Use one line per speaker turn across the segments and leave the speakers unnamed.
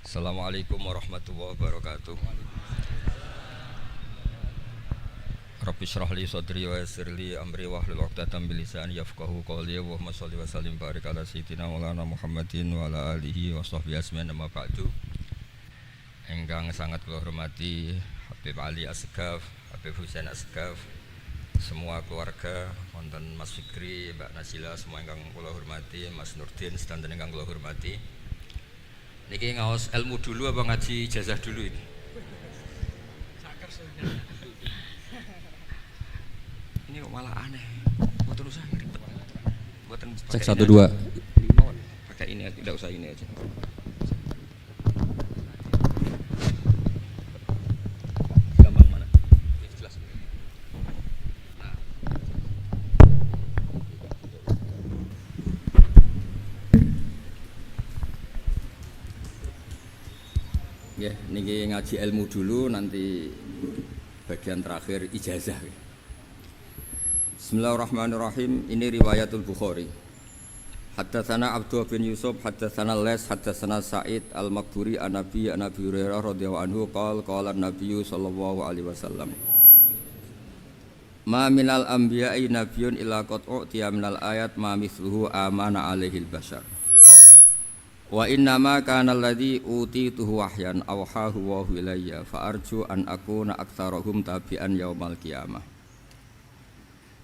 Assalamualaikum warahmatullahi wabarakatuh. Rabbi shrah li sadri wa yassir li amri wahlul 'uqdatam min lisani yafqahu qawli. Allahumma shalli wa sallim barik ala sayyidina maulana Muhammadin wa ala alihi wa sahbihi ajmain. Amma ba'du. Ingkang sangat kula hormati Habib Ali Asgaf, Habib Husain Asgaf, semua keluarga, wonten Mas Fikri, Mbak Nazila, semua ingkang kula hormati, Mas Nurdin sedanten ingkang kula hormati. Niki ngaos ilmu dulu apa ngaji ijazah dulu ini? Ini kok malah aneh. Mboten usah ribet. Mboten
Cek 1 2.
Pakai ini, tidak usah ini aja. Gampang mana? Ini jelas. Nah. Ya, niki ngaji ilmu dulu, nanti bagian terakhir ijazah. Bismillahirrahmanirrahim. Ini riwayatul Bukhari. Haddatsana Abdullah bin Yusuf, haddatsana Les, haddatsana Sa'id al-Maqburi an Nabi Hurairah radhiyallahu anhu qala an-nabiy sallallahu alaihi wasallam. Ma minal anbiya'i nabiyyun illa qad u'tiya minal ayat ma mithluhu amana alaihil bashar. Wa innama kana alladhi utituhu wahyan awhahu wa ilayya fa arju an akuna aktsarahum tabi'an yaumal qiyamah.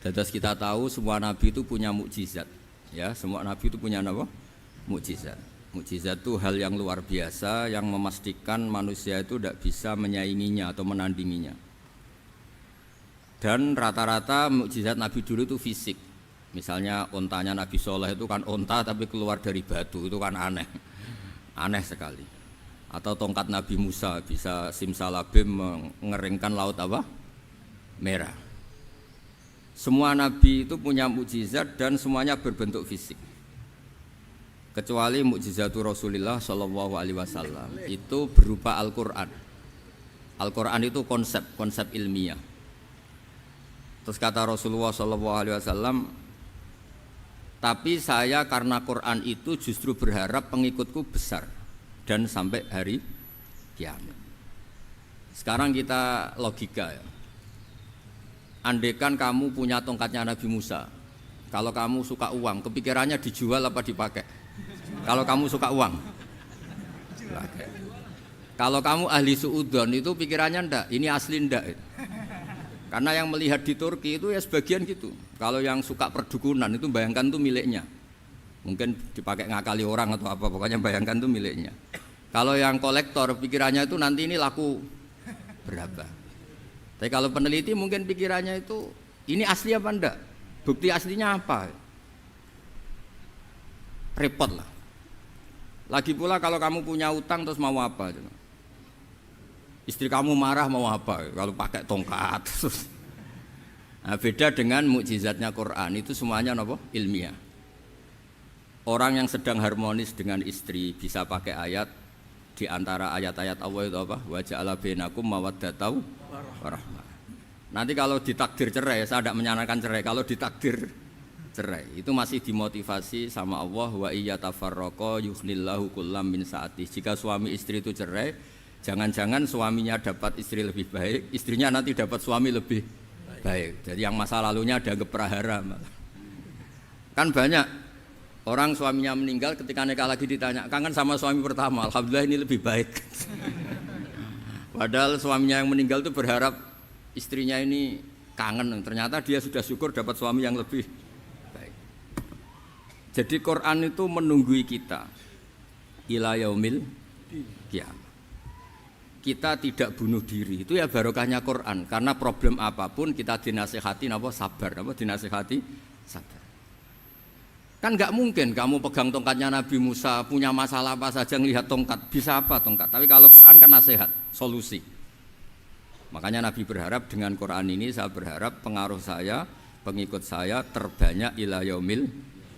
Dados kita tahu semua nabi itu punya mukjizat. Ya, semua nabi itu punya apa? Mukjizat. Mukjizat itu hal yang luar biasa yang memastikan manusia itu tidak bisa menyainginya atau menandinginya. Dan rata-rata mukjizat nabi dulu itu fisik. Misalnya ontanya Nabi Soleh itu kan onta tapi keluar dari batu, itu kan aneh, aneh sekali. Atau tongkat Nabi Musa bisa simsalabim mengeringkan laut apa? Merah. Semua Nabi itu punya mukjizat dan semuanya berbentuk fisik. Kecuali mukjizatul Rasulullah Shallallahu Alaihi Wasallam itu berupa Al-Quran. Al-Quran itu konsep ilmiah. Terus kata Rasulullah Shallallahu Alaihi Wasallam, tapi saya karena Quran itu justru berharap pengikutku besar dan sampai hari kiamat. Sekarang kita logika ya. Andaikan kamu punya tongkatnya Nabi Musa, kalau kamu suka uang, kepikirannya dijual apa dipakai? Kalau kamu suka uang, dipakai. Kalau kamu ahli suudon itu pikirannya ndak, ini asli ndak. Karena yang melihat di Turki itu ya sebagian gitu. Kalau yang suka perdukunan itu bayangkan tuh miliknya. Mungkin dipakai ngakali orang atau apa, pokoknya bayangkan tuh miliknya. Kalau yang kolektor pikirannya itu nanti ini laku berapa. Tapi kalau peneliti mungkin pikirannya itu ini asli apa enggak? Bukti aslinya apa? Repot lah. Lagi pula kalau kamu punya utang terus mau apa? Istri kamu marah mau apa? Kalau pakai tongkat. Nah, beda dengan mukjizatnya Quran itu semuanya apa? Ilmiah. Orang yang sedang harmonis dengan istri bisa pakai ayat di antara ayat-ayat Allah itu apa? Wa ja'ala bainakum mawaddatan warahmah. Nanti kalau ditakdir cerai, saya tidak menyarankan cerai. Kalau ditakdir cerai, itu masih dimotivasi sama Allah wa iyyatafarraqa yughnillahu kullam min sa'ati. Jika suami istri itu cerai, jangan-jangan suaminya dapat istri lebih baik, istrinya nanti dapat suami lebih baik. Jadi yang masa lalunya dianggap prahara. Kan banyak orang suaminya meninggal ketika nikah lagi ditanya, kangen sama suami pertama, alhamdulillah ini lebih baik. Padahal suaminya yang meninggal itu berharap istrinya ini kangen, ternyata dia sudah syukur dapat suami yang lebih baik. Jadi Quran itu menunggui kita ila yaumil qiyamah. Kita tidak bunuh diri, itu ya barokahnya Quran. Karena problem apapun kita dinasihati sabar, dinasihati sabar. Kan nggak mungkin kamu pegang tongkatnya Nabi Musa, punya masalah apa saja ngelihat tongkat, bisa apa tongkat. Tapi kalau Quran kan nasihat, solusi. Makanya Nabi berharap dengan Quran ini, saya berharap pengaruh saya, pengikut saya terbanyak ila yaumil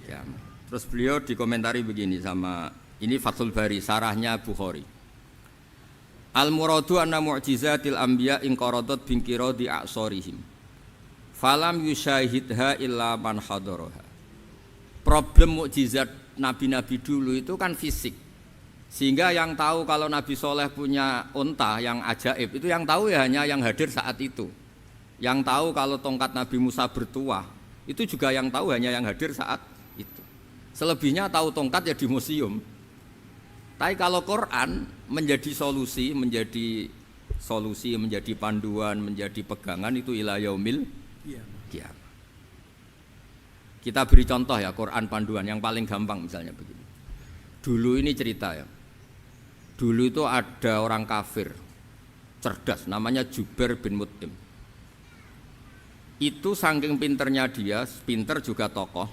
qiyamah. Terus beliau dikomentari begini sama, ini Fathul Bari, sarahnya Bukhari. Al-muradu anna mu'jizatil anbiya inqaradat binqiradi a'sorihim falam yusyahidha illa man hadaraha. Problem mukjizat nabi-nabi dulu itu kan fisik. Sehingga yang tahu kalau Nabi Soleh punya unta yang ajaib itu yang tahu ya hanya yang hadir saat itu. Yang tahu kalau tongkat Nabi Musa bertuah itu juga yang tahu hanya yang hadir saat itu. Selebihnya tahu tongkat ya di museum. Tapi kalau Quran menjadi solusi, menjadi panduan, menjadi pegangan itu ila yaumil qiyamah. Kita beri contoh ya Quran panduan yang paling gampang misalnya begini. Dulu ini cerita ya. Dulu itu ada orang kafir cerdas namanya Jubair bin Mut'im. Itu saking pinternya dia, pinter juga tokoh.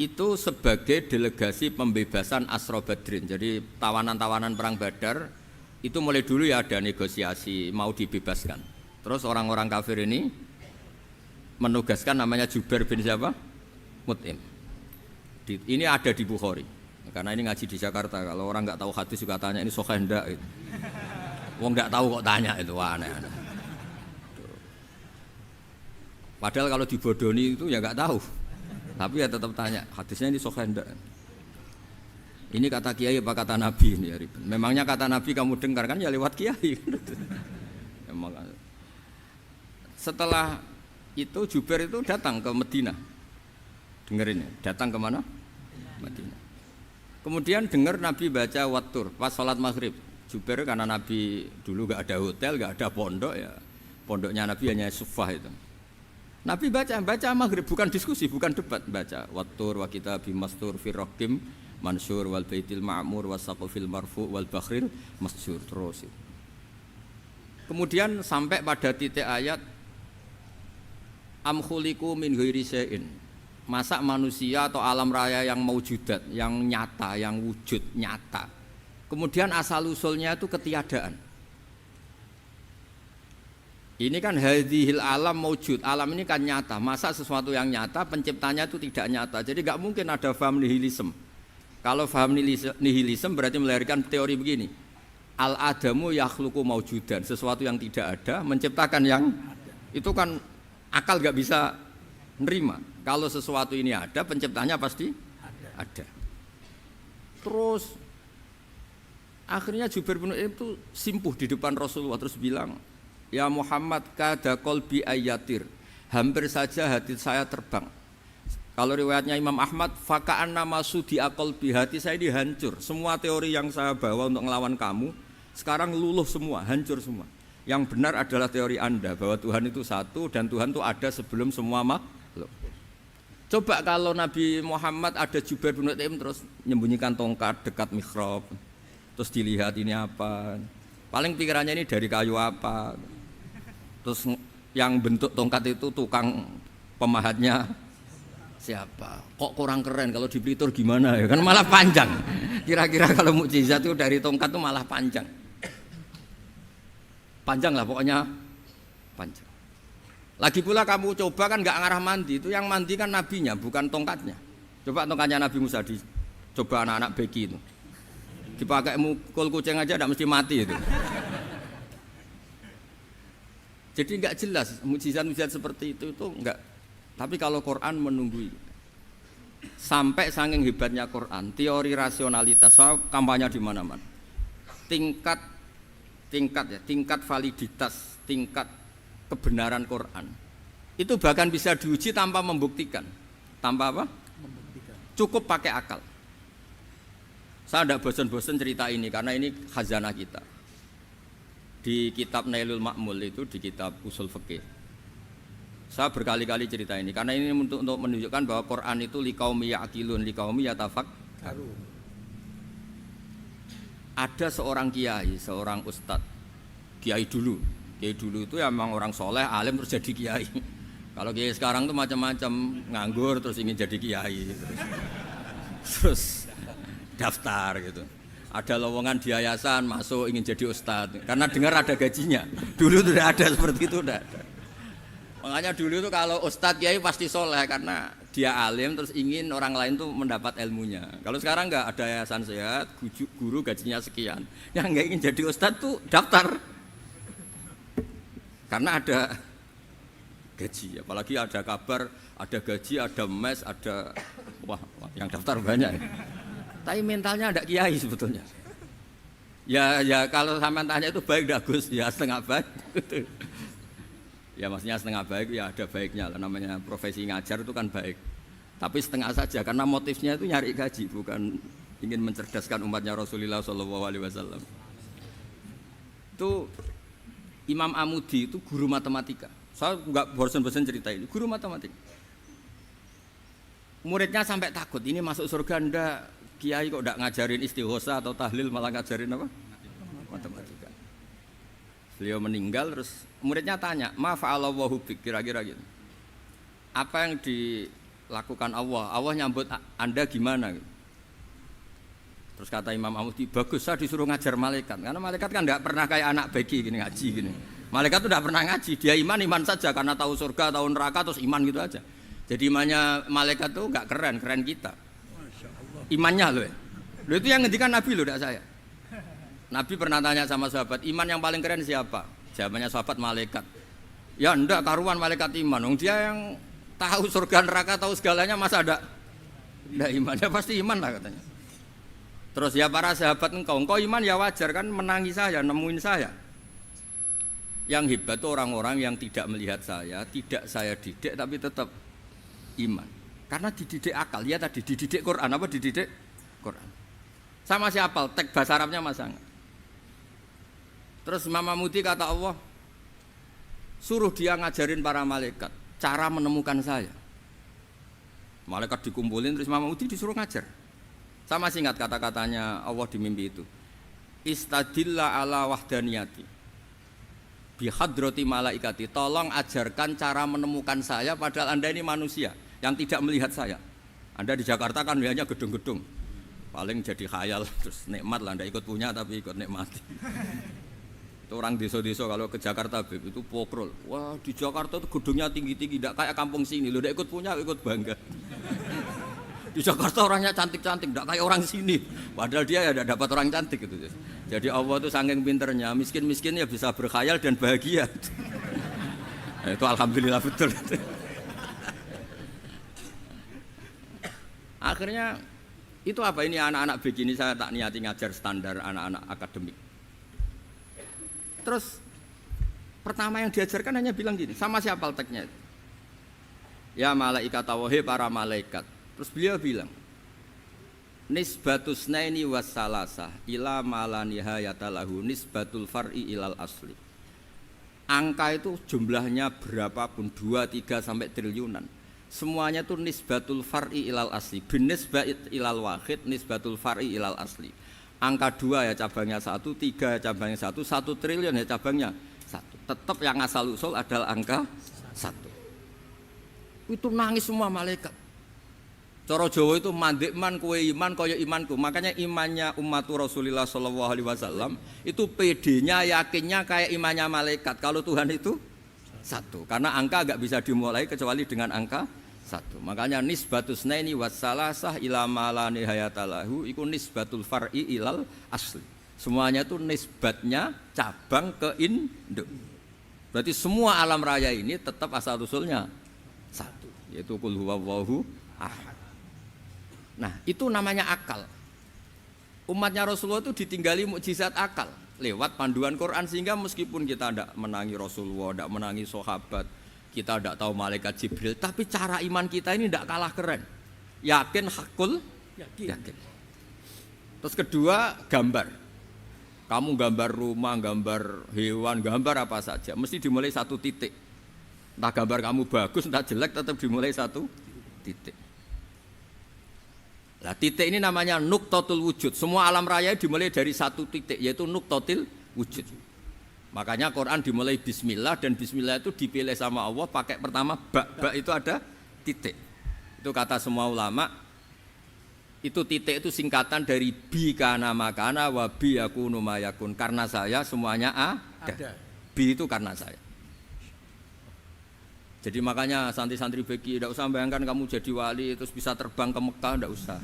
Itu sebagai delegasi pembebasan Asra Badrin. Jadi tawanan-tawanan perang Badar itu mulai dulu ya ada negosiasi mau dibebaskan. Terus orang-orang kafir ini menugaskan namanya Jubair bin siapa? Mut'im. Ini ada di Bukhari. Karena ini ngaji di Jakarta, kalau orang nggak tahu hadis juga tanya ini sahih ndak itu. Wong nggak tahu kok tanya itu aneh-aneh. Padahal kalau dibodoni itu ya nggak tahu. Tapi ya tetap tanya, hadisnya ini sahih ndak. Ini kata kiai apa kata nabi ini ya ribet. Memangnya kata nabi kamu dengar kan ya lewat kiai. Memang. Setelah itu Jubair itu datang ke Madinah. Dengerin ya, datang ke mana? Madinah. Kemudian dengar Nabi baca Wattur pas sholat maghrib. Jubair karena Nabi dulu gak ada hotel, gak ada pondok ya. Pondoknya Nabi hanya sufah itu. Nabi baca maghrib, bukan diskusi, bukan debat. Baca Wattur wa kitabi mastur firrokim mansur wal baitil ma'mur wasaqufil marfu wal bakhril masjur terus. Kemudian sampai pada titik ayat am khuliqu min ghairi syai'in. Masa manusia atau alam raya yang maujudat, yang nyata, yang wujud nyata. Kemudian asal usulnya itu ketiadaan. Ini kan hadhil alam maujud, alam ini kan nyata. Masa sesuatu yang nyata penciptanya itu tidak nyata. Jadi nggak mungkin ada faham nihilisme. Kalau faham nihilisme berarti melahirkan teori begini. Al adamu yakhluqu maujudan, sesuatu yang tidak ada menciptakan yang itu kan akal nggak bisa nerima. Kalau sesuatu ini ada, penciptanya pasti ada. Terus akhirnya Jubair bin Mut'im itu simpuh di depan Rasulullah terus bilang, "Ya Muhammad, kada qalbi ayatir." Hampir saja hati saya terbang. Kalau riwayatnya Imam Ahmad, faka'anna masudi aqalbi, hati saya ini hancur. Semua teori yang saya bawa untuk melawan kamu sekarang luluh semua, hancur semua. Yang benar adalah teori Anda bahwa Tuhan itu satu dan Tuhan itu ada sebelum semua makhluk. Coba kalau Nabi Muhammad ada Jubair bin Mut'im terus menyembunyikan tongkat dekat mihrab. Terus dilihat ini apa. Paling pikirannya ini dari kayu apa. Terus yang bentuk tongkat itu tukang pemahatnya siapa. Kok kurang keren kalau di Blitar gimana ya. Kan malah panjang. Kira-kira kalau mukjizat itu dari tongkat itu malah panjang. Panjang lah pokoknya panjang. Lagi pula kamu coba kan nggak ngarah mandi, itu yang mandi kan nabinya bukan tongkatnya. Coba tongkatnya Nabi Musa coba anak-anak beki itu dipakai mukul kucing aja tidak mesti mati itu. Jadi nggak jelas mukjizat-mukjizat seperti itu nggak. Tapi kalau Quran menunggui sampai saking hebatnya Quran, teori rasionalitas, soal kampanye di mana-mana, tingkat validitas, tingkat kebenaran Quran itu bahkan bisa diuji tanpa membuktikan. Tanpa apa? Membuktikan. Cukup pakai akal. Saya tidak bosan-bosan cerita ini karena ini khazanah kita. Di kitab Nailul Ma'mul itu, di kitab usul fikih, saya berkali-kali cerita ini karena ini untuk menunjukkan bahwa Quran itu liqaumi ya'qilun, liqaumi yatafakkarun. Ada seorang kiai, seorang ustadz, kiai dulu itu ya memang orang soleh, alim terus jadi kiai. Kalau kiai sekarang tuh macam-macam, nganggur terus ingin jadi kiai, terus daftar gitu. Ada lowongan di yayasan masuk ingin jadi ustadz karena dengar ada gajinya. Dulu tidak ada seperti itu, tidak ada. Makanya dulu tuh kalau ustadz kiai pasti soleh karena dia alim terus ingin orang lain tuh mendapat ilmunya. Kalau sekarang nggak ada yayasan sehat, guru gajinya sekian, yang nggak ingin jadi ustadz tuh daftar karena ada gaji. Apalagi ada kabar, ada gaji, ada mes, ada wah yang daftar banyak. Tapi mentalnya ada kiai sebetulnya. Ya kalau sampean tanya itu baik enggak Gus? Ya setengah baik. Ya maksudnya setengah baik ya ada baiknya lah, namanya profesi ngajar itu kan baik. Tapi setengah saja karena motifnya itu nyari gaji, bukan ingin mencerdaskan umatnya Rasulullah SAW. Itu Imam Amudi itu guru matematika. Saya nggak bosan-bosan cerita ini, guru matematika. Muridnya sampai takut, ini masuk surga ndak? Kiai kok ndak ngajarin istighosa atau tahlil, malah ngajarin apa? Matematika. Beliau meninggal, terus muridnya tanya, ma fa'alallahu bik, kira-kira gitu. Apa yang dilakukan Allah? Allah nyambut Anda gimana? Gitu. Terus kata Imam Amudi, bagus saya disuruh ngajar malaikat. Karena malaikat kan tidak pernah kayak anak bagi gini ngaji gini. Malaikat itu tidak pernah ngaji, dia iman saja karena tahu surga, tahu neraka, terus iman gitu aja. Jadi imannya malaikat itu nggak keren kita. Imannya loh. Loh itu yang ngendikan Nabi loh, tidak saya. Nabi pernah tanya sama sahabat, iman yang paling keren siapa? Jawabannya sahabat malaikat. Ya enggak karuan malaikat iman. Dia yang tahu surga neraka, tahu segalanya, masa ada? Enggak imannya pasti iman lah katanya. Terus ya para sahabat engkau iman ya wajar kan menangi saya, nemuin saya. Yang hebat itu orang-orang yang tidak melihat saya, tidak saya didik tapi tetap iman. Karena dididik akal, ya tadi dididik Quran, apa dididik Quran. Sama siapa? Teks bahasa Arabnya masa enggak? Terus Imam Amudi kata Allah, suruh dia ngajarin para malaikat cara menemukan saya. Malaikat dikumpulin, terus Imam Amudi disuruh ngajar. Sama singkat kata-katanya Allah di mimpi itu. Istadilla ala wahdaniyati bihadrati malaikati. Tolong ajarkan cara menemukan saya padahal Anda ini manusia yang tidak melihat saya. Anda di Jakarta kan hanya gedung-gedung. Paling jadi khayal terus nikmat lah, Anda ikut punya tapi ikut nikmati. Itu orang desa-desa kalau ke Jakarta itu pokrol. Wah, di Jakarta itu gedungnya tinggi-tinggi, tidak kayak kampung sini. Lo udah ikut punya, ikut bangga. Di Jakarta orangnya cantik-cantik, tidak kayak orang sini. Padahal dia ya tidak dapat orang cantik gitu. Jadi Allah itu saking pinternya, miskin-miskin ya bisa berkhayal dan bahagia. Nah, itu alhamdulillah betul. Akhirnya itu apa ini anak-anak begini saya tak niati ngajar standar anak-anak akademik. Terus pertama yang diajarkan hanya bilang gini, sama siapa teksnya itu? Ya malaikat wahi para malaikat. Terus beliau bilang, nisbatus naini wassalasah ila malanihayata lahu nisbatul far'i ilal asli. Angka itu jumlahnya berapapun 2, 3 sampai triliunan. Semuanya itu nisbatul far'i ilal asli. Binisba'it ilal wahid nisbatul far'i ilal asli. Angka 2 ya cabangnya 1, 3 ya cabangnya 1, 1 triliun ya cabangnya 1. Tetap yang asal usul adalah angka 1. Itu nangis semua malaikat. Cara Jawa itu mandekman kowe iman kaya imanku. Makanya imannya ummatu Rasulullah sallallahu alaihi wasallam itu PD-nya yakinnya kayak imannya malaikat. Kalau Tuhan itu 1. Karena angka enggak bisa dimulai kecuali dengan angka 1. Makanya nisbatus naini wassalasah ila ma la nihayata lahu iku nisbatul far'i ilal asli. Semuanya itu nisbatnya cabang ke induk. Berarti semua alam raya ini tetap asal usulnya 1, yaitu qul huwallahu ahad. Nah, itu namanya akal. Umatnya Rasulullah itu ditinggali mukjizat akal lewat panduan Quran sehingga meskipun kita tidak menangi Rasulullah, tidak menangi sahabat, kita tidak tahu malaikat Jibril, tapi cara iman kita ini tidak kalah keren. Yakin hakul yakin. Terus kedua, gambar. Kamu gambar rumah, gambar hewan, gambar apa saja, mesti dimulai 1 titik. Entah gambar kamu bagus, entah jelek, tetap dimulai 1 titik. Nah, titik ini namanya nuqtatul wujud. Semua alam raya dimulai dari 1 titik, yaitu nuqtatil wujud. Makanya Quran dimulai bismillah, dan bismillah itu dipilih sama Allah pakai pertama ba itu ada titik. Itu kata semua ulama. Itu titik itu singkatan dari bi kana makana wa bi yakunu mayakun. Karena saya semuanya ada. Bi itu karena saya. Jadi makanya santri-santri beki tidak usah bayangkan kamu jadi wali terus bisa terbang ke Mekah, tidak usah.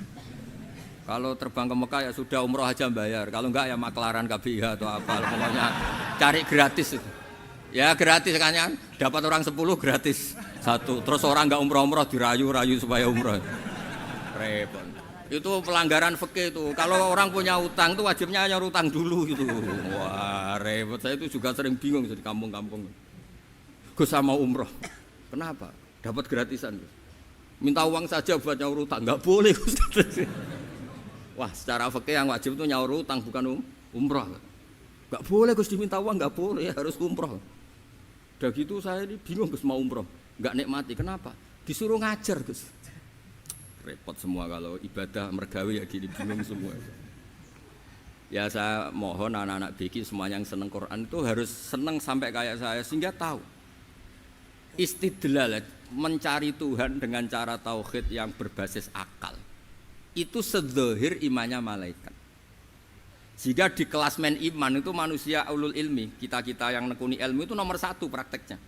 Kalau terbang ke Mekah ya sudah umroh aja bayar. Kalau enggak ya maklaran KBH atau apa, pokoknya cari gratis itu. Ya gratis kan, dapat orang 10 gratis 1. Terus orang enggak umroh-umroh dirayu-rayu supaya umroh. Repot. Itu pelanggaran fikih itu. Kalau orang punya utang itu wajibnya nyaur utang dulu gitu. Wah, repot. Saya itu juga sering bingung di kampung-kampung. Gus sama umroh. Kenapa? Dapat gratisan. Minta uang saja buat nyaur utang, nggak boleh Gus. Wah, secara fikih yang wajib itu nyaur utang bukan umroh. Nggak boleh Gus diminta uang, nggak boleh, harus umroh. Udah gitu saya ini bingung Gus mau umroh, nggak nikmati. Kenapa? Disuruh ngajar Gus. Repot semua kalau ibadah mergawe ya gini, bingung semua. Ya saya mohon anak-anak BK semuanya yang seneng Quran itu harus seneng sampai kayak saya sehingga tahu istidlal, mencari Tuhan dengan cara tauhid yang berbasis akal. Itu sedzahir imannya malaikat. Jika di kelasmen iman itu manusia ulul ilmi, kita-kita yang nekuni ilmu itu nomor 1 prakteknya.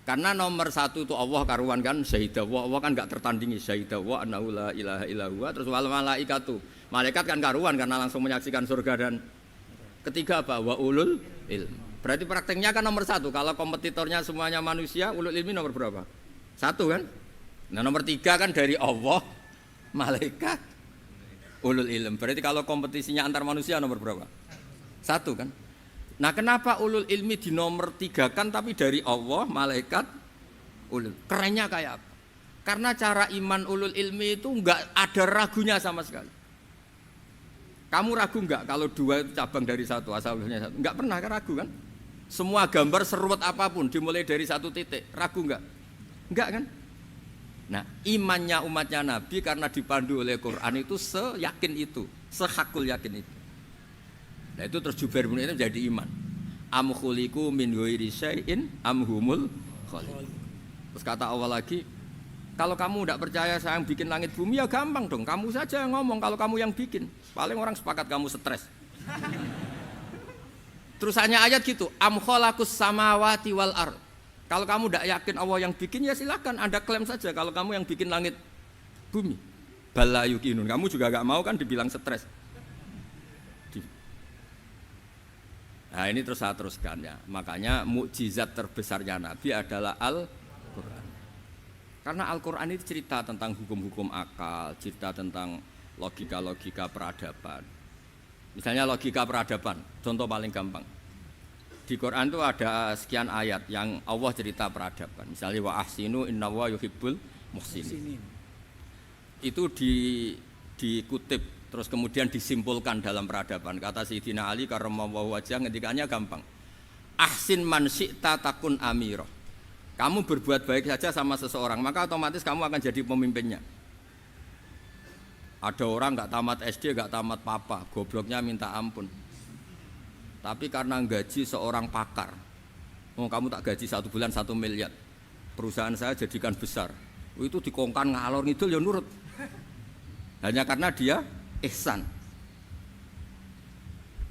Karena nomor 1 itu Allah karuan kan, syahidah Allah kan enggak tertandingi, syahidah Allah annahu la ilaha illallah. Terus wal malaikatu, malaikat kan karuan karena langsung menyaksikan surga. Dan ketiga apa? Wa ulul ilmi. Berarti prakteknya kan nomor 1. Kalau kompetitornya semuanya manusia, ulul ilmi nomor berapa? 1 kan? Nah nomor 3 kan dari Allah, malaikat, ulul ilm. Berarti kalau kompetisinya antar manusia nomor berapa? 1 kan? Nah kenapa ulul ilmi di nomor 3 kan tapi dari Allah, malaikat, ulul. Kerennya kayak apa? Karena cara iman ulul ilmi itu enggak ada ragunya sama sekali. Kamu ragu enggak kalau 2 itu cabang dari 1, asalnya 1? Enggak pernah kan ragu kan? Semua gambar seruat apapun dimulai dari 1 titik, ragu enggak? Enggak kan? Nah, imannya umatnya Nabi karena dipandu oleh Quran itu seyakin itu, sehakul yakin itu. Nah, itu terus Jubair bin Mut'im jadi iman. Am khuliqu min ghairi syai'in am humul khaliq. Terus kata Allah lagi, kalau kamu tidak percaya saya yang bikin langit bumi ya gampang dong, kamu saja yang ngomong kalau kamu yang bikin. Paling orang sepakat kamu stres. Terus hanya ayat gitu, am khalaqus samawati wal ardh. Kalau kamu tidak yakin Allah yang bikin ya silakan Anda klaim saja kalau kamu yang bikin langit bumi. Bala yuqinun. Kamu juga gak mau kan dibilang stres. Nah ini terus saya teruskan ya. Makanya mukjizat terbesarnya Nabi adalah Al-Quran. Karena Al-Quran itu cerita tentang hukum-hukum akal, cerita tentang logika-logika peradaban. Misalnya logika peradaban, contoh paling gampang. Di Quran itu ada sekian ayat yang Allah cerita peradaban. Misalnya wa ahsinu innallaha yuhibbul muhsinin. Itu dikutip terus kemudian disimpulkan dalam peradaban. Kata Sayyidina Ali karramallahu wajhah ngendikannya gampang. Ahsin man syi'ta takun amirah. Kamu berbuat baik saja sama seseorang, maka otomatis kamu akan jadi pemimpinnya. Ada orang enggak tamat SD, enggak tamat papa, gobloknya minta ampun. Tapi karena gaji seorang pakar, oh kamu tak gaji 1 bulan 1 miliar, perusahaan saya jadikan besar. Itu dikongkan ngalor ngidul ya nurut. Hanya karena dia ihsan.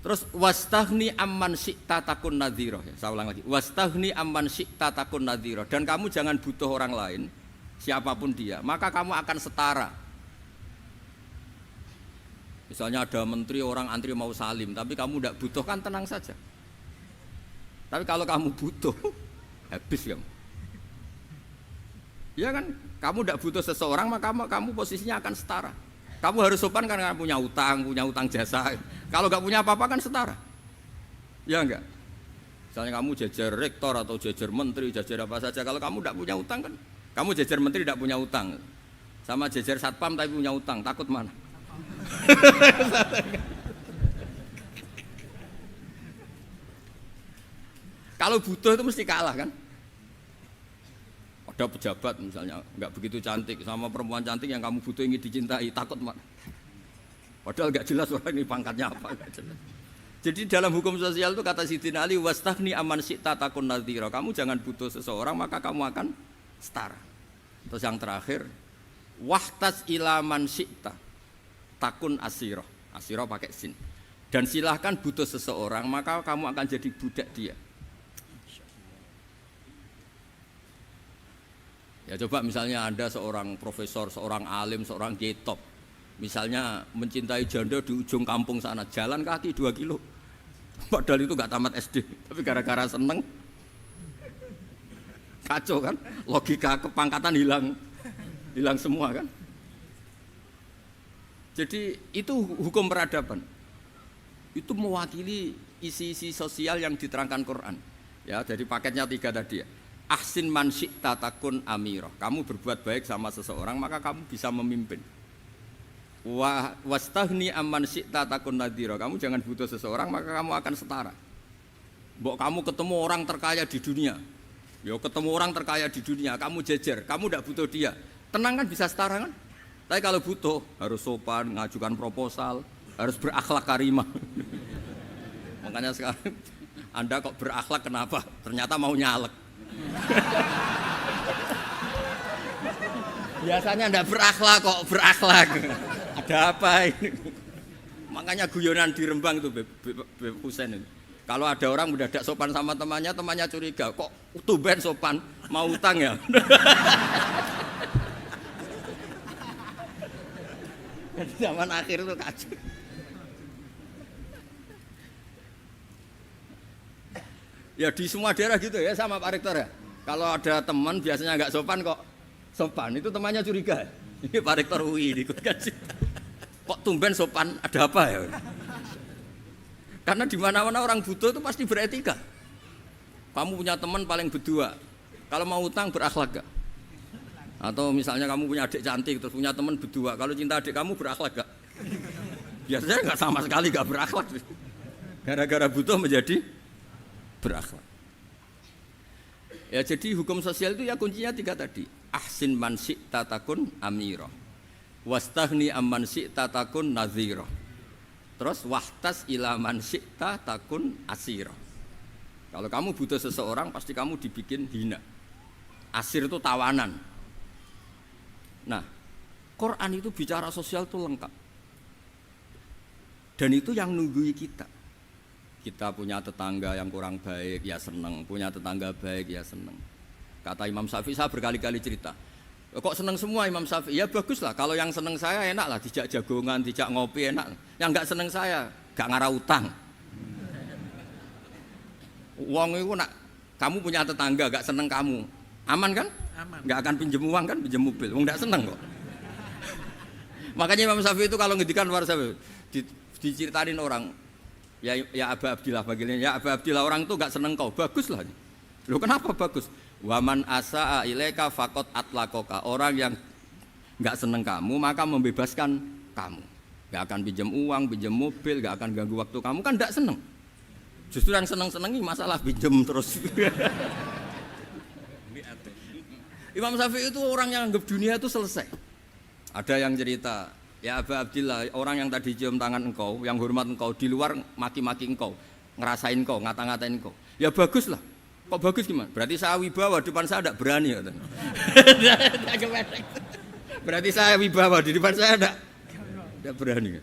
Terus wastaghni amman syi'ta takun nadhira. Ya, saya ulang lagi. Wastaghni amman syi'ta takun nadhira. Dan kamu jangan butuh orang lain, siapapun dia, maka kamu akan setara. Misalnya ada menteri orang antri mau salim, tapi kamu tidak butuh kan tenang saja. Tapi kalau kamu butuh, habis kamu. Ya kan, kamu tidak butuh seseorang maka kamu posisinya akan setara. Kamu harus sopan karena punya utang jasa. Kalau nggak punya apa-apa kan setara. Ya enggak. Misalnya kamu jajar rektor atau jajar menteri, jajar apa saja. Kalau kamu tidak punya utang kan, kamu jajar menteri tidak punya utang. Sama jajar satpam tapi punya utang, takut mana? Kalau butuh itu mesti kalah kan? Ada pejabat misalnya nggak begitu cantik sama perempuan cantik yang kamu butuh ingin dicintai, takut mak. Padahal nggak jelas orang ini pangkatnya apa. Jadi dalam hukum sosial itu kata Sayyidina Ali wastaghni amman syi'ta takun nadhira. Kamu jangan butuh seseorang maka kamu akan setara. Terus yang terakhir wahtas ila man syi'ta takun asirah. Asirah pakai sin. Dan silahkan butuh seseorang maka kamu akan jadi budak dia. Ya coba misalnya Anda seorang profesor, seorang alim, seorang kiai top. Misalnya mencintai janda di ujung kampung sana, jalan kaki 2 kilo. Padahal itu gak tamat SD, tapi gara-gara seneng kacau kan? Logika kepangkatan hilang semua kan? Jadi itu hukum peradaban. Itu mewakili isi-isi sosial yang diterangkan Quran. Ya, dari paketnya 3 tadi ya. Ahsin man syi'ta takun amirah. Kamu berbuat baik sama seseorang maka kamu bisa memimpin. Wastahni amman syi'ta takun nadhira. Kamu jangan butuh seseorang maka kamu akan setara. Mbok kamu ketemu orang terkaya di dunia. Ya ketemu orang terkaya di dunia, kamu jejer, kamu tidak butuh dia. Tenang kan bisa setara kan? Tapi kalau butuh harus sopan, ngajukan proposal, harus berakhlak karimah. Makanya sekarang Anda kok berakhlak kenapa? Ternyata mau nyalek. Biasanya Anda berakhlak kok berakhlak. Ada apa ini? Makanya guyonan di Rembang itu Beb Husain itu. Kalau ada orang mendadak sopan sama temannya, temannya curiga, kok tumben sopan, mau utang ya? Zaman akhir itu kacau. Ya di semua daerah gitu ya sama Pak Rektor ya. Kalau ada teman biasanya nggak sopan kok sopan, itu temannya curiga. Ini Pak Rektor UI ikut kaji. Kok tumben sopan, ada apa ya? Karena di mana-mana orang butuh itu pasti beretika. Kamu punya teman paling berdua, kalau mau utang berakhlak gak? Atau misalnya kamu punya adik cantik terus punya teman berdua, kalau cinta adik kamu berakhlak gak? Biasanya nggak sama sekali nggak berakhlak. Gara-gara butuh menjadi berakhlak. Ya jadi hukum sosial itu ya kuncinya 3 tadi. Ahsin man syi'ta takun amirah. Wastahni amman syi'ta takun nadhira. Terus wahtas ila man syi'ta takun asira. Kalau kamu butuh seseorang pasti kamu dibikin hina. Asir itu tawanan. Nah, Quran itu bicara sosial itu lengkap. Dan itu yang nunggui kita. Kita punya tetangga yang kurang baik ya seneng, punya tetangga baik ya seneng. Kata Imam Syafi'i, saya berkali-kali cerita. Kok seneng semua Imam Syafi'i? Ya bagus lah, kalau yang seneng saya enak lah, dijak jagongan, dijak ngopi enak. Yang enggak seneng saya, gak ngarah utang. Uang itu nak, kamu punya tetangga gak seneng kamu, aman kan? Aman. Gak akan pinjem uang kan, pinjem mobil, uang gak seneng kok. Makanya Imam Syafi'i itu kalau ngedikan luar Syafi'i, diceritain orang, ya Aba Abdillah bagiannya, ya Aba Abdillah orang itu gak seneng kau, bagus lah. Loh kenapa bagus? Waman asa'a ilaika faqad atlaqaka. Orang yang enggak seneng kamu maka membebaskan kamu. Enggak akan pinjam uang, pinjam mobil, enggak akan ganggu waktu kamu kan enggak seneng. Justru yang seneng-senengi masalah pinjam terus. Imam Syafi'i itu orang yang anggap dunia itu selesai. Ada yang cerita, ya Aba Abdillah, orang yang tadi cium tangan engkau, yang hormat engkau di luar maki-maki engkau, ngerasain engkau, ngata-ngatain engkau. Ya bagus lah. Kok bagus gimana? Berarti saya wibawa, depan saya tidak berani. Berarti saya wibawa, di depan saya tidak berani.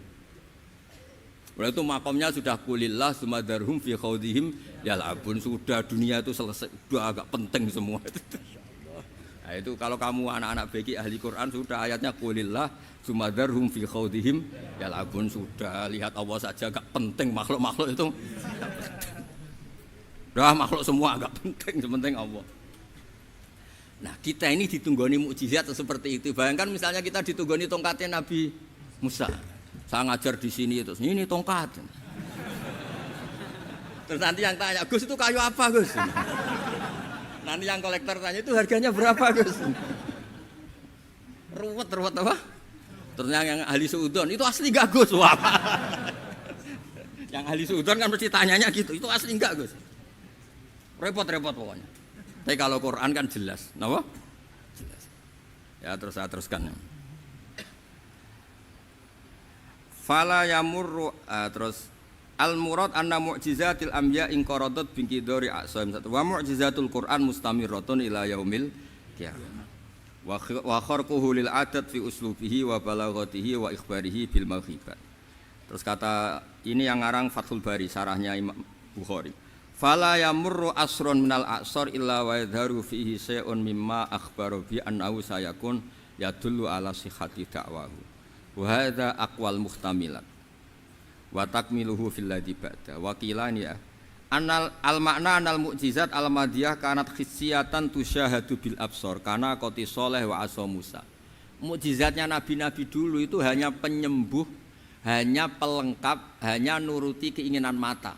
Berarti itu makomnya sudah kulillah sumadarhum fi khawdihim yal'abun. Sudah dunia itu selesai, sudah agak penting semua. Nah itu kalau kamu anak-anak beki ahli Quran sudah ayatnya kulillah sumadarhum fi khawdihim yal'abun. Sudah lihat Allah saja agak penting, makhluk-makhluk itu dah makhluk semua agak penting, sepenting Allah. Nah kita ini ditunggoni mukjizat seperti itu. Bayangkan misalnya kita ditunggoni tongkatnya Nabi Musa. Saya ngajar di sini terus ini tongkat. Terus nanti yang tanya, Gus itu kayu apa Gus? Nanti yang kolektor tanya itu harganya berapa Gus? Ruwet apa? Terus yang ahli suudon itu asli gak Gus? Wah. Yang ahli suudon kan mesti tanyanya gitu, itu asli enggak Gus? Repot-repot pokoknya. Tapi kalau Quran kan jelas, kenapa? Jelas. Ya terus saya teruskan. Fala yamurru terus al murad anna mu'jizatil anbiya in qaradat binqidari aqsaim satu wa mu'jizatul Quran mustamiratun ila yaumil qiyamah. Wa kharquhu lil adat fi uslubihi wa balaghatihi wa ikhbarihi bil mawhibat. Terus kata ini yang ngarang Fathul Bari sarahnya Imam Bukhari. Fala yamurru asrun minal aqsar illa wa yadharu fihi shay'un mimma akhbaru bi annahu sayakun yadullu ala sihhati da'wahu wa hadza aqwal muhtamilat wa takmiluhu fil ladzi ba'da wa qilani ya anal al makna anal mu'jizat al madiyah kanat khissiyatan tusyahadu bil absar kana qati sholeh wa asa Musa Mukjizatnya nabi-nabi dulu itu hanya penyembuh, hanya pelengkap, hanya nuruti keinginan mata.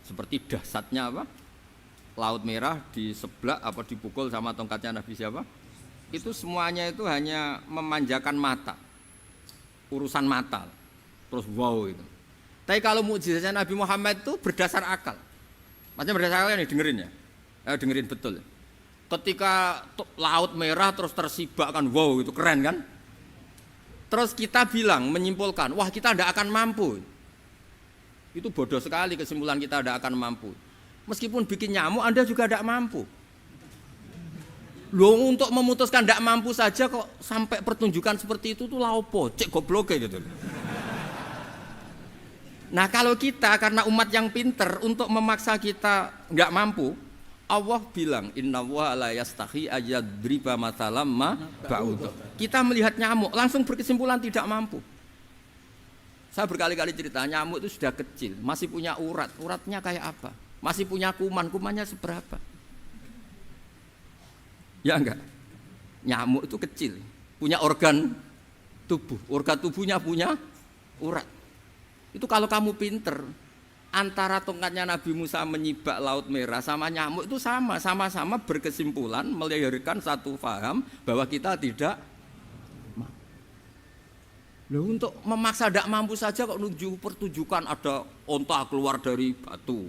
Seperti dahsyatnya apa? Laut Merah di sebelah apa dipukul sama tongkatnya Nabi siapa? Itu semuanya itu hanya memanjakan mata. Urusan mata. Terus wow itu. Tapi kalau mukjizatnya Nabi Muhammad itu berdasar akal. Maksudnya berdasar akal nih dengerin ya. Dengerin betul. Ketika Laut Merah terus tersibak kan, wow itu keren kan. Terus kita bilang, menyimpulkan, wah kita tidak akan mampu. Itu bodoh sekali kesimpulan kita tidak akan mampu. Meskipun bikin nyamuk Anda juga tidak mampu. Loh untuk memutuskan tidak mampu saja kok sampai pertunjukan seperti itu tuh laopo, cek goblok gitu. Nah kalau kita karena umat yang pinter untuk memaksa kita nggak mampu, Allah bilang innallaha la yastahi ayadriba mathalam ma ba'ud. Kita melihat nyamuk langsung berkesimpulan tidak mampu. Saya berkali-kali cerita nyamuk itu sudah kecil, masih punya urat, uratnya kayak apa? Masih punya kuman, kumannya seberapa? Ya enggak? Nyamuk itu kecil, punya organ tubuhnya punya urat. Itu kalau kamu pinter, antara tongkatnya Nabi Musa menyibak Laut Merah sama nyamuk itu sama-sama berkesimpulan melahirkan satu faham bahwa kita tidak mampu. Loh, untuk memaksa tidak mampu saja kok nunjuk pertunjukan ada onta keluar dari batu,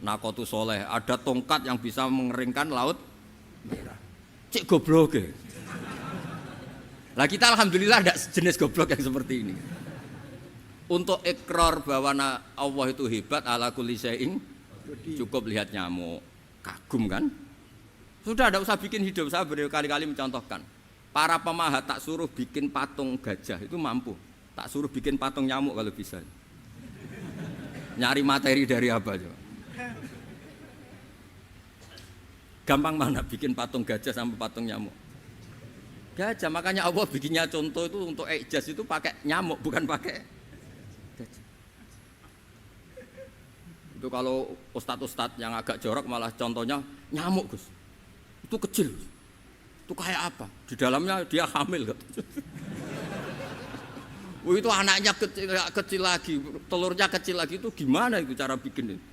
Nakotu Soleh, ada tongkat yang bisa mengeringkan Laut Merah. Cek goblok ya. Lah kita alhamdulillah tidak jenis goblok yang seperti ini. Untuk ikrar bahwa Allah itu hebat ala kulli syai'in cukup lihat nyamuk, kagum kan? Sudah tidak usah bikin hidup. Saya berkali-kali mencontohkan. Para pemahat tak suruh bikin patung gajah itu mampu. Tak suruh bikin patung nyamuk kalau bisa. Nyari materi dari apa coba? Gampang mana bikin patung gajah sampai patung nyamuk? Gajah, makanya Allah bikinnya contoh itu untuk ijaz itu pakai nyamuk bukan pakai. Itu kalau ustadz-ustadz yang agak jorok malah contohnya nyamuk Gus. Itu kecil. Itu kayak apa? Di dalamnya dia hamil. Itu anaknya kecil lagi, telurnya kecil lagi itu gimana itu cara bikin itu?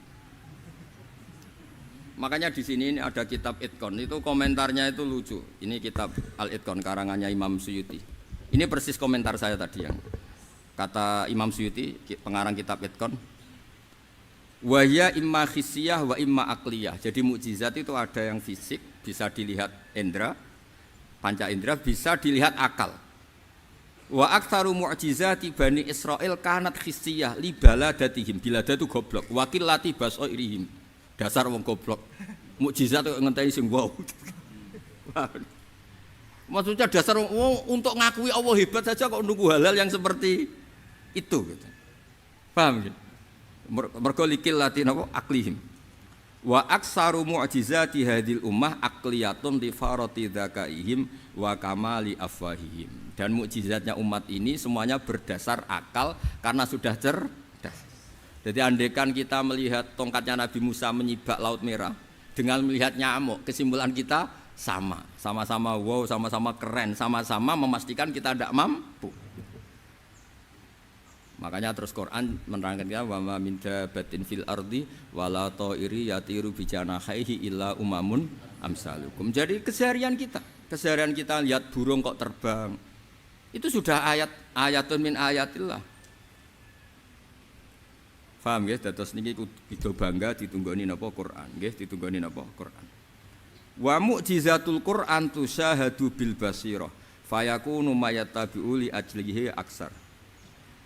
Makanya di sini ini ada kitab Itqan itu komentarnya itu lucu. Ini kitab Al-Itqan karangannya Imam Suyuti. Ini persis komentar saya tadi yang kata Imam Suyuti pengarang kitab Itqan. Wahya imma khissiyah wa imma akliyah. Jadi mukjizat itu ada yang fisik, bisa dilihat indra, panca indra, bisa dilihat akal. Wa aktsaru mu'jizati Bani Israil kanat khissiyah li baladatihim. Bilada itu goblok, wakil lati basoirihim. Dasar wong goblok. Mukjizat kok ngenteni sing wow. Maksudnya dasar wong untuk ngakui Allah hebat saja kok nunggu halal yang seperti itu gitu. Paham gitu? Mergo likil latin apa aklihim wa aksaru mu'jizati hadil ummah akliyatun li farati dzakaihim wa kamali afwahihim. Dan mukjizatnya umat ini semuanya berdasar akal karena sudah cerdas. Jadi andaikan kita melihat tongkatnya Nabi Musa menyibak Laut Merah dengan melihat nyamuk, kesimpulan kita sama-sama wow, sama-sama keren, sama-sama memastikan kita tidak mampu. Makanya terus Quran menerangkan kita wa ma min dabatin fil ardi wala ta'iri yatiru bi janahihi illa umamun amsalukum. Jadi keseharian kita lihat burung kok terbang. Itu sudah ayatun min ayatillah. Paham nggih? Dados niki kudu bangga ditunggoni napa Quran, nggih ditunggoni napa Quran. Wa mu'jizatul Quran tusyahadu bil basirah fayakunu mayatabi'u li ajlihi aksar.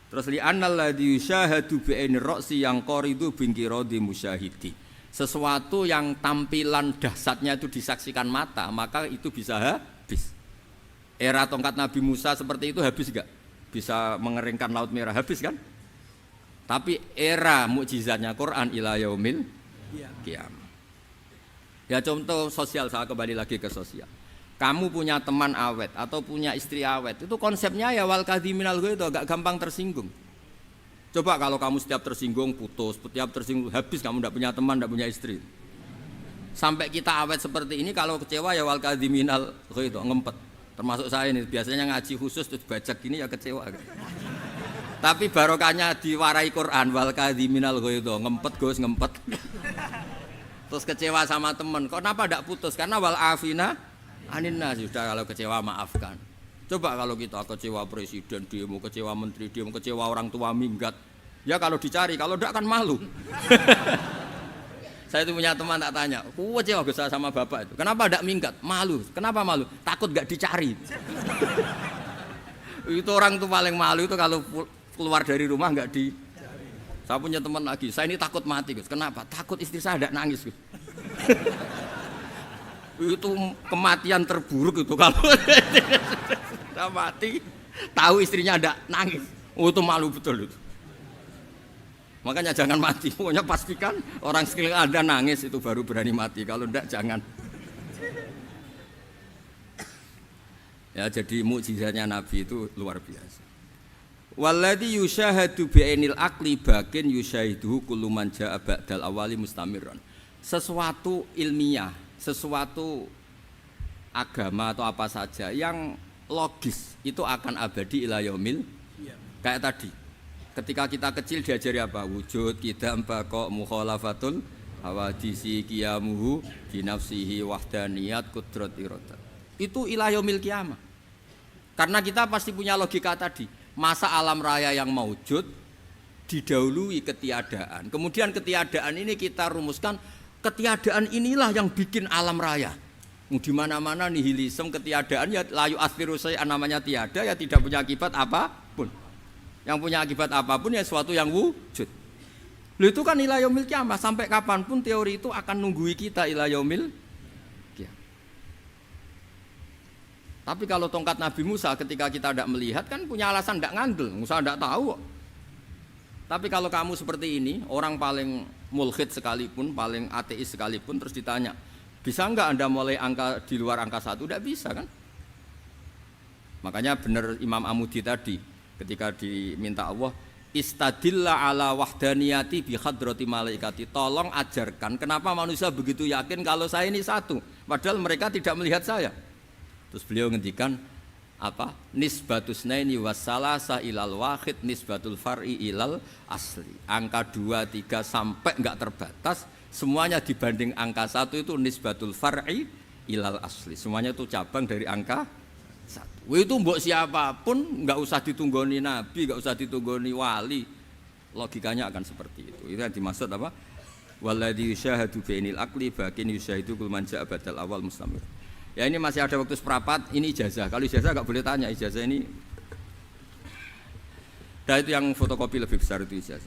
Terus li annal ladzi yusyahadu bi ainir ra'si yang qaridu bingkiradi musyahidi. Sesuatu yang tampilan dahsyatnya itu disaksikan mata, maka itu bisa habis. Era tongkat Nabi Musa seperti itu habis enggak? Bisa mengeringkan Laut Merah, habis kan? Tapi era mukjizatnya Quran ila yaumil qiyamah. Ya contoh sosial, saya kembali lagi ke sosial. Kamu punya teman awet atau punya istri awet, itu konsepnya ya wal kadhiminal ghaidh, agak gampang tersinggung. Coba kalau kamu setiap tersinggung putus, setiap tersinggung habis, kamu tidak punya teman, tidak punya istri. Sampai kita awet seperti ini, kalau kecewa ya wal kadhiminal ghaidh, ngempet. Termasuk saya ini biasanya ngaji khusus terus baca gini ya kecewa. Tapi barokahnya diwarai Quran wal kadhiminal ghaidh, ngempet Gus ngempet. Terus kecewa sama teman, kenapa tidak putus? Karena wal afina aninna, sudah kalau kecewa maafkan. Coba kalau kita kecewa presiden demo, kecewa menteri demo, kecewa orang tua minggat, ya kalau dicari, kalau tidak kan malu. Saya itu punya teman tak tanya, kecewa Gus sama bapak itu, kenapa tidak minggat? Malu, kenapa malu? Takut gak dicari. Itu orang tuh paling malu itu kalau keluar dari rumah nggak di. Saya punya teman lagi, saya ini takut mati Gus. Kenapa? Takut istri saya tidak nangis Gus. Itu kematian terburuk itu kalau sudah mati, tahu istrinya tidak nangis. Oh, itu malu betul itu. Makanya jangan mati. Pokoknya pastikan orang sekeliling Anda nangis itu baru berani mati. Kalau tidak jangan. Ya jadi mukjizatnya Nabi itu luar biasa. Walladzi yusyahadu bi'ainil aqli bakin yusyahiduhu kullu man jaa ba'dal awali mustamirran. Sesuatu ilmiah, sesuatu agama atau apa saja yang logis itu akan abadi ila yaumil. Kayak tadi. Ketika kita kecil diajari apa? Wujud, qidam, baqa, mukhalafatul hawadisi, qiyamuhu binafsihi wahdaniyat qudrat iradah. Itu ila yaumil qiyamah. Karena kita pasti punya logika tadi. Masa alam raya yang maujud didahului ketiadaan. Kemudian ketiadaan ini kita rumuskan, ketiadaan inilah yang bikin alam raya. Di mana-mana nihilisme, ketiadaan ya layu asfiru say'an, namanya tiada ya tidak punya akibat apapun. Yang punya akibat apapun ya sesuatu yang wujud. Lalu itu kan ila yaumil qiyamah, sampai kapanpun teori itu akan nunggui kita ila yaumil qiyamah. Tapi kalau tongkat Nabi Musa ketika kita tidak melihat kan punya alasan tidak ngandel, Musa tidak tahu. Tapi kalau kamu seperti ini, orang paling mulhid sekalipun, paling ateis sekalipun, terus ditanya, bisa enggak Anda mulai angka di luar angka 1? Tidak bisa kan? Makanya benar Imam Amudi tadi ketika diminta Allah, istadilla ala wahdaniyati bi hadrati malaikati, tolong ajarkan kenapa manusia begitu yakin kalau saya ini satu, padahal mereka tidak melihat saya. Terus beliau ngendikan apa? Nisbatus naini wassalasa ilal wahid nisbatul far'i ilal asli. Angka 2, 3 sampai enggak terbatas, semuanya dibanding angka 1 itu nisbatul far'i ilal asli. Semuanya itu cabang dari angka 1. Itu mbok siapapun enggak usah ditunggoni nabi, enggak usah ditunggoni wali. Logikanya akan seperti itu. Itu yang dimaksud apa? Walladzi yusyahadu bainil aqli bakin yusyahidu kul man ja'a badal awal mustamir. Ya ini masih ada waktu seperempat, ini ijazah. Kalau ijazah enggak boleh tanya, ijazah ini. Nah itu yang fotokopi lebih besar itu ijazah.